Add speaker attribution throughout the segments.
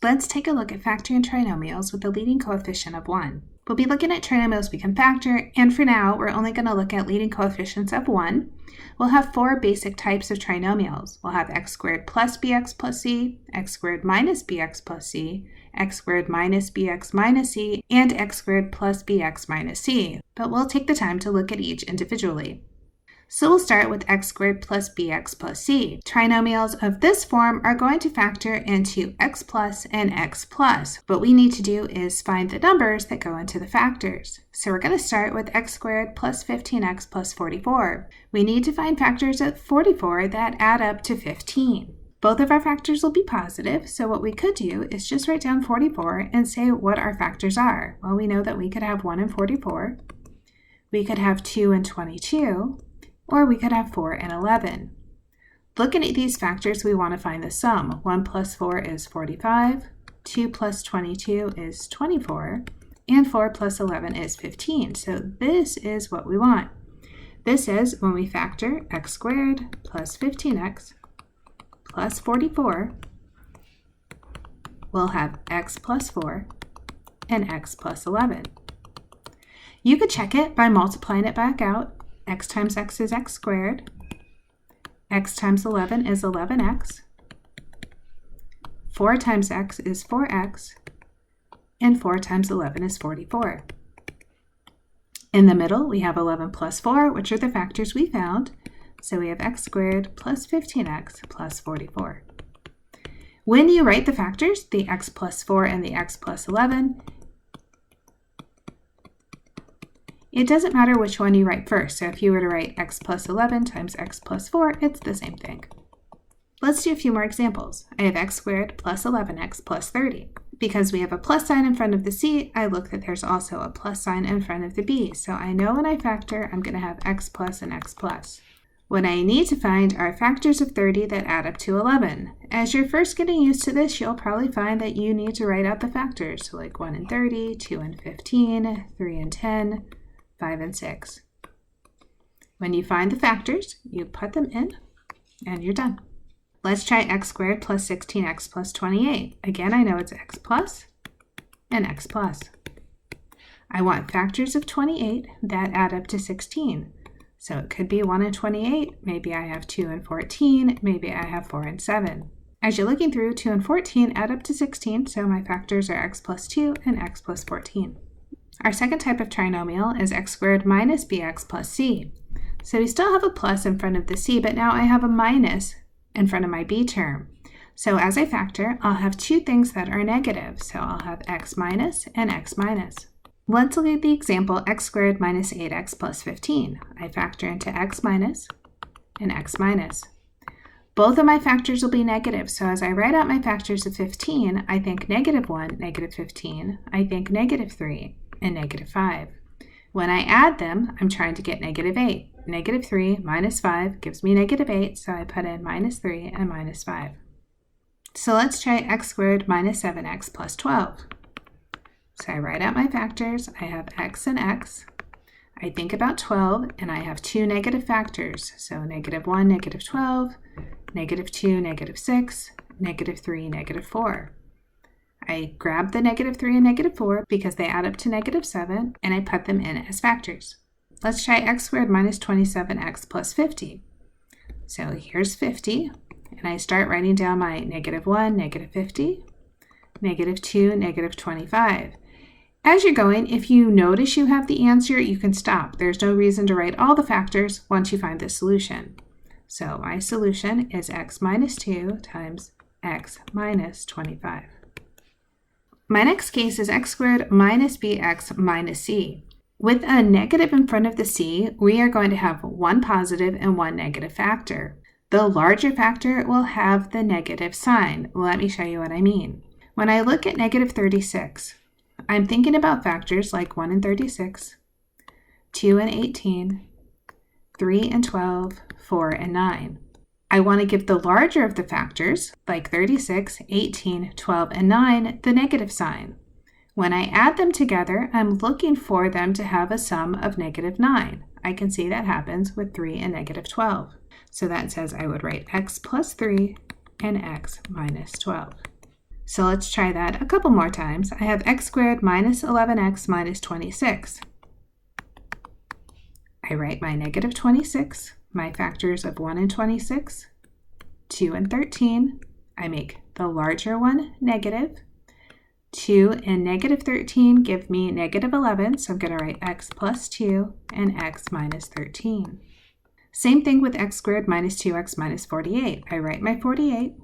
Speaker 1: Let's take a look at factoring trinomials with a leading coefficient of 1. We'll be looking at trinomials we can factor, and for now, we're only going to look at leading coefficients of 1. We'll have 4 basic types of trinomials. We'll have x squared plus bx plus c, x squared minus bx plus c, x squared minus bx minus c, and x squared plus bx minus c. But we'll take the time to look at each individually. So we'll start with x squared plus bx plus c. Trinomials of this form are going to factor into x plus and x plus. What we need to do is find the numbers that go into the factors. So we're going to start with x squared plus 15x plus 44. We need to find factors of 44 that add up to 15. Both of our factors will be positive, so what we could do is just write down 44 and say what our factors are. Well, we know that we could have 1 and 44, we could have 2 and 22, or we could have 4 and 11. Looking at these factors, we want to find the sum. 1 plus 4 is 45, 2 plus 22 is 24, and 4 plus 11 is 15. So this is what we want. This is when we factor x squared plus 15x plus 44, we'll have x plus 4 and x plus 11. You could check it by multiplying it back out. X times x is x squared. X times 11 is 11x. 4 times x is 4x. And 4 times 11 is 44. In the middle, we have 11 plus 4, which are the factors we found. So we have x squared plus 15x plus 44. When you write the factors, the x plus 4 and the x plus 11, it doesn't matter which one you write first. So if you were to write x plus 11 times x plus 4, it's the same thing. Let's do a few more examples. I have x squared plus 11x plus 30. Because we have a plus sign in front of the c, I look that there's also a plus sign in front of the b. So I know when I factor, I'm going to have x plus and x plus. What I need to find are factors of 30 that add up to 11. As you're first getting used to this, you'll probably find that you need to write out the factors. So like 1 and 30, 2 and 15, 3 and 10, 5 and 6. When you find the factors, you put them in and you're done. Let's try x squared plus 16x plus 28. Again, I know it's x plus and x plus. I want factors of 28 that add up to 16. So it could be 1 and 28, maybe I have 2 and 14, maybe I have 4 and 7. As you're looking through, 2 and 14 add up to 16, so my factors are x plus 2 and x plus 14. Our second type of trinomial is x squared minus bx plus c. So we still have a plus in front of the c, but now I have a minus in front of my b term. So as I factor, I'll have two things that are negative. So I'll have x minus and x minus. Let's look at the example x squared minus 8x plus 15. I factor into x minus and x minus. Both of my factors will be negative, so as I write out my factors of 15, I think negative 1, negative 15, I think negative 3, and negative 5. When I add them, I'm trying to get negative 8. Negative 3 minus 5 gives me negative 8, so I put in minus 3 and minus 5. So let's try x squared minus 7x plus 12. So I write out my factors. I have x and x. I think about 12, and I have two negative factors. So negative 1, negative 12, negative 2, negative 6, negative 3, negative 4. I grab the negative 3 and negative 4 because they add up to negative 7, and I put them in as factors. Let's try x squared minus 27x plus 50. So here's 50, and I start writing down my negative 1, negative 50, negative 2, negative 25. As you're going, if you notice you have the answer, you can stop. There's no reason to write all the factors once you find the solution. So my solution is x minus 2 times x minus 25. My next case is x squared minus bx minus c. With a negative in front of the c, we are going to have one positive and one negative factor. The larger factor will have the negative sign. Let me show you what I mean. When I look at negative 36, I'm thinking about factors like 1 and 36, 2 and 18, 3 and 12, 4 and 9. I want to give the larger of the factors, like 36, 18, 12, and 9, the negative sign. When I add them together, I'm looking for them to have a sum of negative 9. I can see that happens with 3 and negative 12. So that says I would write x plus 3 and x minus 12. So let's try that a couple more times. I have x squared minus 11x minus 26. I write my negative 26, my factors of 1 and 26, 2 and 13. I make the larger one negative. 2 and negative 13 give me negative 11, so I'm going to write x plus 2 and x minus 13. Same thing with x squared minus 2x minus 48. I write my 48,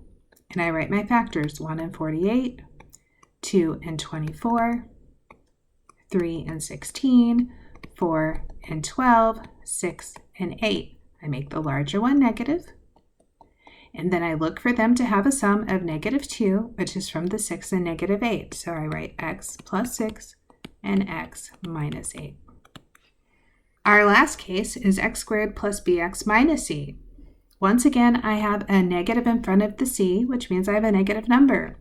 Speaker 1: and I write my factors 1 and 48, 2 and 24, 3 and 16, 4 and 12, 6 and 8. I make the larger one negative, and then I look for them to have a sum of negative 2, which is from the 6 and negative 8. So I write x plus 6 and x minus 8. Our last case is x squared plus bx minus c. Once again, I have a negative in front of the c, which means I have a negative number.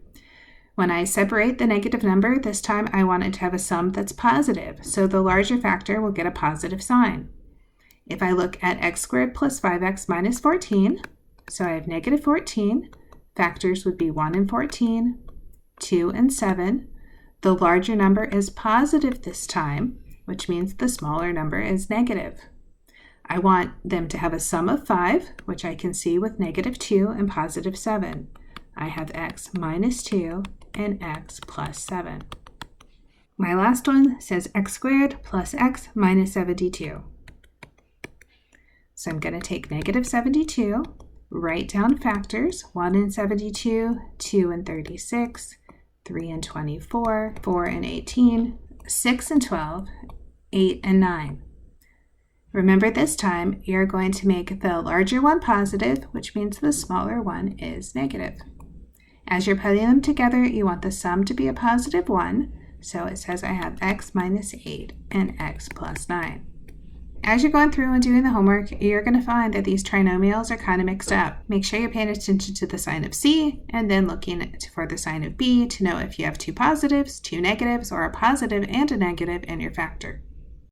Speaker 1: When I separate the negative number, this time I want it to have a sum that's positive, so the larger factor will get a positive sign. If I look at x squared plus 5x minus 14, so I have negative 14, factors would be 1 and 14, 2 and 7. The larger number is positive this time, which means the smaller number is negative. I want them to have a sum of 5, which I can see with negative 2 and positive 7. I have x minus 2 and x plus 7. My last one says x squared plus x minus 72. So I'm going to take negative 72, write down factors, 1 and 72, 2 and 36, 3 and 24, 4 and 18, 6 and 12, 8 and 9. Remember this time, you're going to make the larger one positive, which means the smaller one is negative. As you're putting them together, you want the sum to be a positive 1, so it says I have x minus 8 and x plus 9. As you're going through and doing the homework, you're going to find that these trinomials are kind of mixed up. Make sure you're paying attention to the sign of C and then looking for the sign of B to know if you have two positives, two negatives, or a positive and a negative in your factor.